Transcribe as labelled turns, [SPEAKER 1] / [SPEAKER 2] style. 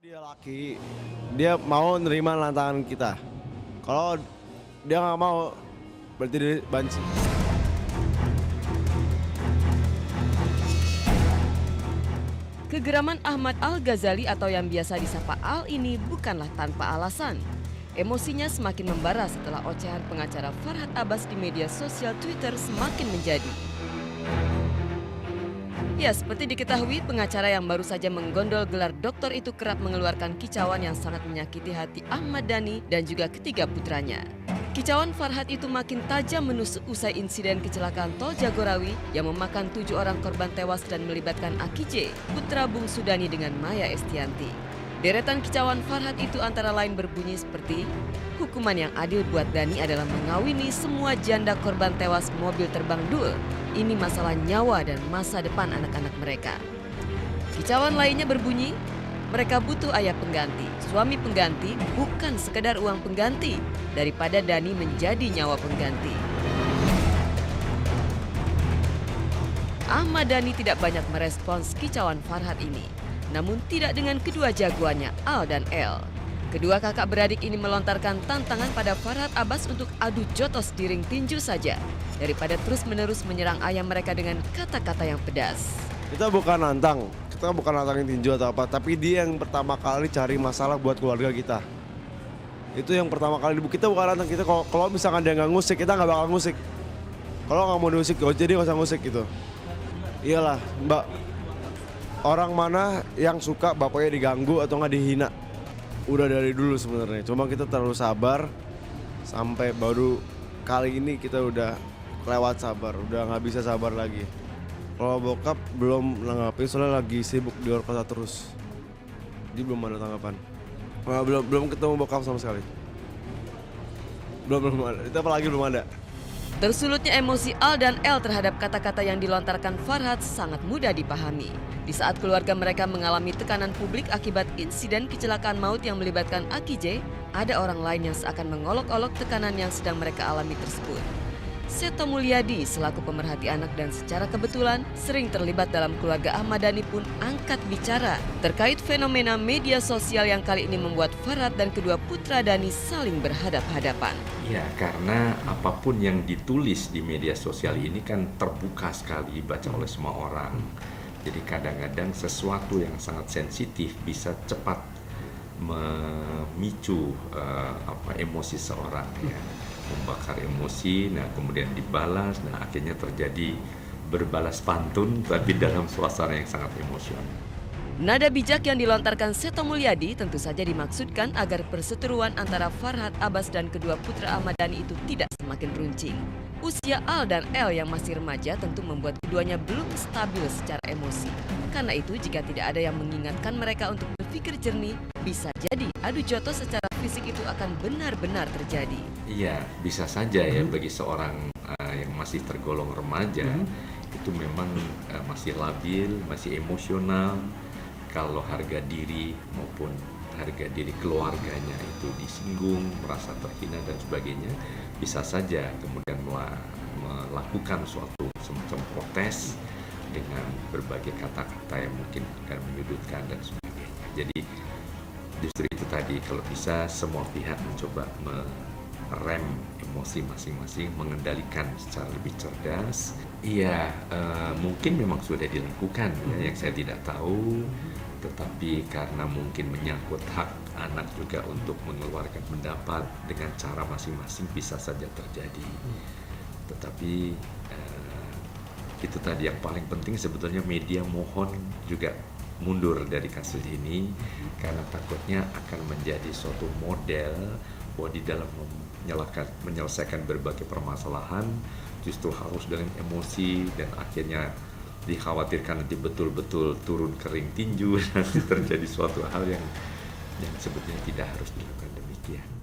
[SPEAKER 1] Dia laki, dia mau nerima tantangan kita. Kalau dia nggak mau, berarti dia banci.
[SPEAKER 2] Kegeraman Ahmad Al-Ghazali atau yang biasa disapa Al ini bukanlah tanpa alasan. Emosinya semakin membara setelah ocehan pengacara Farhad Abbas di media sosial Twitter semakin menjadi. Ya, seperti diketahui, pengacara yang baru saja menggondol gelar doktor itu kerap mengeluarkan kicauan yang sangat menyakiti hati Ahmad Dhani dan juga ketiga putranya. Kicauan Farhad itu makin tajam menusuk usai insiden kecelakaan tol Jagorawi yang memakan 7 orang korban tewas dan melibatkan Aki J, putra bungsu Dhani dengan Maya Estianti. Deretan kicauan Farhad itu antara lain berbunyi seperti, hukuman yang adil buat Dhani adalah mengawini semua janda korban tewas mobil terbang Dul. Ini masalah nyawa dan masa depan anak-anak mereka. Kicauan lainnya berbunyi, mereka butuh ayah pengganti, suami pengganti, bukan sekedar uang pengganti, daripada Dhani menjadi nyawa pengganti. Ahmad Dhani tidak banyak merespons kicauan Farhad ini, namun tidak dengan kedua jagoannya Al dan El. Kedua kakak beradik ini melontarkan tantangan pada Farhad Abbas untuk adu jotos di ring tinju saja, daripada terus-menerus menyerang ayah mereka dengan kata-kata yang pedas.
[SPEAKER 1] Kita bukan nantangin tinju atau apa, tapi dia yang pertama kali cari masalah buat keluarga kita. Itu yang pertama kali, kita bukan nantang, kita kalau misalkan dia nggak ngusik, kita nggak bakal ngusik. Kalau nggak mau diusik, jadi nggak usah ngusik gitu. Iyalah, Mbak. Orang mana yang suka bapaknya diganggu atau nggak dihina? Udah dari dulu sebenarnya. Cuma kita terlalu sabar sampai baru kali ini kita udah lewat sabar, udah nggak bisa sabar lagi. Kalau bokap belum nanggapin soalnya lagi sibuk di luar kota terus. Jadi belum ada tanggapan. Belum ketemu bokap sama sekali. Belum ada. Itu apalagi belum ada.
[SPEAKER 2] Tersulutnya emosi Al dan El terhadap kata-kata yang dilontarkan Farhad sangat mudah dipahami. Di saat keluarga mereka mengalami tekanan publik akibat insiden kecelakaan maut yang melibatkan Aki J, ada orang lain yang seakan mengolok-olok tekanan yang sedang mereka alami tersebut. Seto Mulyadi selaku pemerhati anak dan secara kebetulan sering terlibat dalam keluarga Ahmad Dhani pun angkat bicara terkait fenomena media sosial yang kali ini membuat Farhad dan kedua putra Dhani saling berhadap-hadapan.
[SPEAKER 3] Ya, karena apapun yang ditulis di media sosial ini kan terbuka sekali dibaca oleh semua orang. Jadi kadang-kadang sesuatu yang sangat sensitif bisa cepat memicu emosi seorang, ya, membakar emosi, nah kemudian dibalas, nah akhirnya terjadi berbalas pantun tapi dalam suasana yang sangat emosional.
[SPEAKER 2] Nada bijak yang dilontarkan Seto Mulyadi tentu saja dimaksudkan agar perseteruan antara Farhad Abbas dan kedua putra Ahmad Dhani itu tidak semakin runcing. Usia Al dan El yang masih remaja tentu membuat keduanya belum stabil secara emosi. Karena itu jika tidak ada yang mengingatkan mereka untuk berpikir jernih, bisa jadi adu jotos secara fisik itu akan benar-benar terjadi.
[SPEAKER 3] Iya, bisa saja ya bagi seorang yang masih tergolong remaja, itu memang masih labil, masih emosional. Kalau harga diri maupun harga diri keluarganya itu disinggung, merasa terhina dan sebagainya, bisa saja kemudian melakukan suatu semacam protes dengan berbagai kata-kata yang mungkin akan menyudutkan dan sebagainya. Jadi justru itu tadi, kalau bisa semua pihak mencoba merem emosi masing-masing, mengendalikan secara lebih cerdas. Iya, mungkin memang sudah dilakukan ya, yang saya tidak tahu, tetapi karena mungkin menyangkut hak anak juga untuk mengeluarkan pendapat dengan cara masing-masing bisa saja terjadi. Tetapi itu tadi yang paling penting sebetulnya, media mohon juga mundur dari kasus ini karena takutnya akan menjadi suatu model bahwa di dalam menyelesaikan berbagai permasalahan justru harus dengan emosi dan akhirnya dikhawatirkan nanti betul-betul turun ke ring tinju dan terjadi suatu hal yang sebetulnya tidak harus dilakukan demikian.